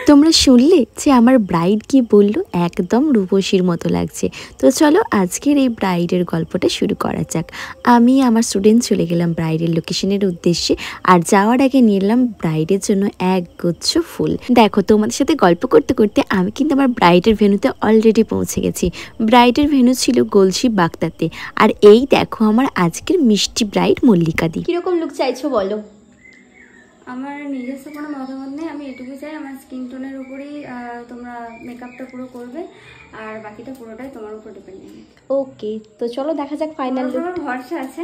তোমরা শুনলে যে আমার ব্রাইড কি বললো, একদম রূপসীর মতো লাগছে। তো চলো আজকের এই ব্রাইডের গল্পটা শুরু করা যাক। আমি আমার স্টুডেন্ট চলে গেলাম ব্রাইডের লোকেশনের উদ্দেশ্যে, আর যাওয়ার আগে নিলাম ব্রাইডের জন্য এক গুচ্ছ ফুল। দেখো তোমাদের সাথে গল্প করতে করতে আমি কিন্তু আমার ব্রাইডের ভেন্যুতে অলরেডি পৌঁছে গেছি। ব্রাইডের ভেন্যু ছিল গলসি বাগদাতে, আর এই দেখো আমার আজকের মিষ্টি ব্রাইড মল্লিকা দি। কিরকম লুক চাইছো বলো? আমার নিজস্ব কোনো মতামত নেই, আমি এটুকু চাই আমার স্কিন টোনের উপরেই তোমরা মেকআপটা পুরো করবে, আর বাকিটা পুরোটাই তোমার উপর ডিপেন্ডেন্ট। ওকে, তো চলো দেখা যাক ফাইনাল লুক। আমার ভরসা আছে।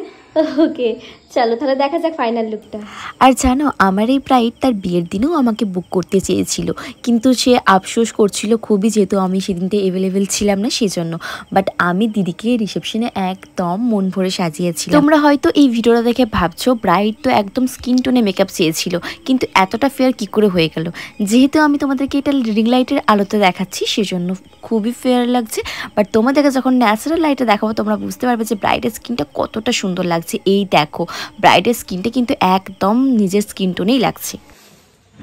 ওকে চলো তাহলে দেখা যাক ফাইনাল লুকটা। আর জানো আমার এই ব্রাইড তার বিয়ের দিনেও আমাকে বুক করতে চেয়েছিল, কিন্তু সে আফসোস করছিল খুবই, যেহেতু আমি সেদিনটা অ্যাভেলেবেল ছিলাম না সেজন্য। বাট আমি দিদিকে রিসেপশনে একদম মন ভরে সাজিয়েছি। তোমরা হয়তো এই ভিডিওটা দেখে ভাবছো ব্রাইড তো একদম স্কিন টোনে মেকআপ চেয়েছিল, কিন্তু এতটা ফেয়ার কি করে হয়ে গেল? যেহেতু আমি তোমাদেরকে এটা রিং লাইটের আলোতে দেখাচ্ছি সেজন্য খুবই ফেয়ার লাগছে। বাট তোমাদেরকে যখন ন্যাচারাল লাইটে দেখাবো তোমরা বুঝতে পারবে যে ব্রাইডের স্কিনটা কতটা সুন্দর লাগছে। এই দেখো ব্রাইডের স্কিনটা কিন্তু একদম নিজের স্কিন টোনেই লাগছে।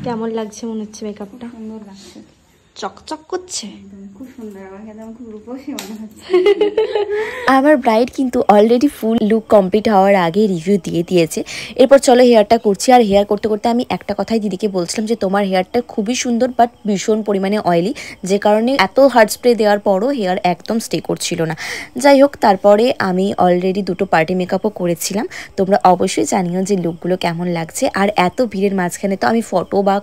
কেমন লাগছে মনে হচ্ছে মেকআপটা? সুন্দর লাগছে, চকচক করছে, খুব সুন্দর, আমার একদম খুব রূপসী মনে হচ্ছে। আমার ব্রাইড কিন্তু অলরেডি ফুল লুক কমপ্লিট হওয়ার আগে রিভিউ দিয়ে দিয়েছে। এরপর চলো হেয়ারটা করছি, আর হেয়ার করতে করতে আমি একটা কথাই দিদিকে বলছিলাম যে তোমার হেয়ারটা খুবই সুন্দর বাট ভীষণ পরিমাণে অয়েলি, যে কারণে এত হার্ড স্প্রে দেওয়ার পরও হেয়ার একদম স্টে করছিল না। যাই হোক, তারপরে আমি অলরেডি দুটো পার্টি মেকআপও করেছিলাম। তোমরা অবশ্যই জানিও যে লুকগুলো কেমন লাগছে। আর এত ভিড়ের মাঝখানে তো আমি ফটো বা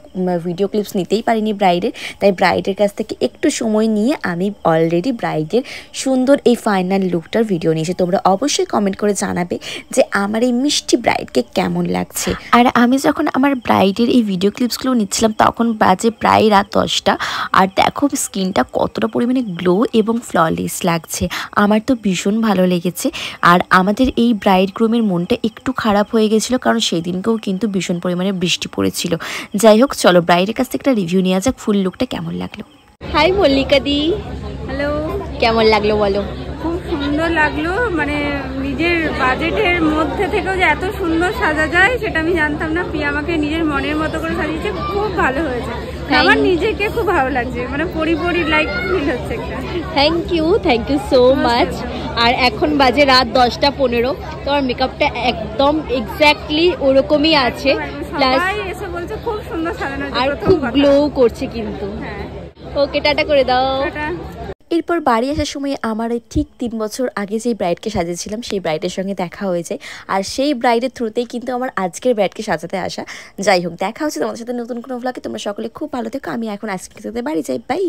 ভিডিও ক্লিপস নিতেই পারিনি ব্রাইডের, তাই ব্রাইডের কাছ থেকে একটু সময় নিয়ে আমি অলরেডি ব্রাইডের সুন্দর এই ফাইনাল লুকটার ভিডিও নিয়েছি। তোমরা অবশ্যই কমেন্ট করে জানাবে যে আমার এই মিষ্টি ব্রাইডকে কেমন লাগছে। আর আমি যখন আমার ব্রাইডের এই ভিডিও ক্লিপসগুলো নিচ্ছিলাম তখন বাজে প্রায় রাত 10টা, আর দেখো স্কিনটা কতটা পরিমাণে গ্লো এবং ফ্ললেস লাগছে। আমার তো ভীষণ ভালো লেগেছে। আর আমাদের এই ব্রাইড গ্রুমের মনটা একটু খারাপ হয়ে গেছিলো, কারণ সেই দিনকেও কিন্তু ভীষণ পরিমাণে বৃষ্টি পড়েছিল। যাই হোক চলো ব্রাইডের কাছ থেকে একটা রিভিউ নেওয়া যাক ফুল লুকটা কেমন লাগলো। হাই মল্লিকা দি। হ্যালো, কেমন লাগলো বলো? খুব সুন্দর লাগলো, মানে নিজের বাজেটের মধ্যে থেকেও যে এত সুন্দর সাজা যায় সেটা আমি জানতাম না। প্রিয়া আমাকে নিজের মনের মতো করে সাজিয়েছে, খুব ভালো হয়েছে। আমার নিজেকে খুব ভালো লাগছে, মানে পরি লাইক ফিল হচ্ছে একটা। Thank you so much. আর এখন বাজে রাত 10:15। তোমার মেকআপটা একদম এক্স্যাক্টলি ওরকমই আছে, প্লাস এসে বলছে খুব সুন্দর সাজানো আর খুব গ্লো করছে কিন্তু। ওকে টাটা করে দাও। এরপর বাড়ি আসার সময় আমার ঠিক 3 বছর আগে যেই ব্রাইডকে সাজিয়েছিলাম সেই ব্রাইডের সঙ্গে দেখা হয়ে যায়, আর সেই ব্রাইডের থ্রুতেই কিন্তু আমার আজকের ব্রাইডকে সাজাতে আসা। যাই হোক দেখা হচ্ছে তোমাদের সাথে নতুন কোনো ভ্লগে। তোমরা সকলে খুব ভালো থেকো। আমি এখন আইসক্রিম খেতে বাড়ি যাই, বাই।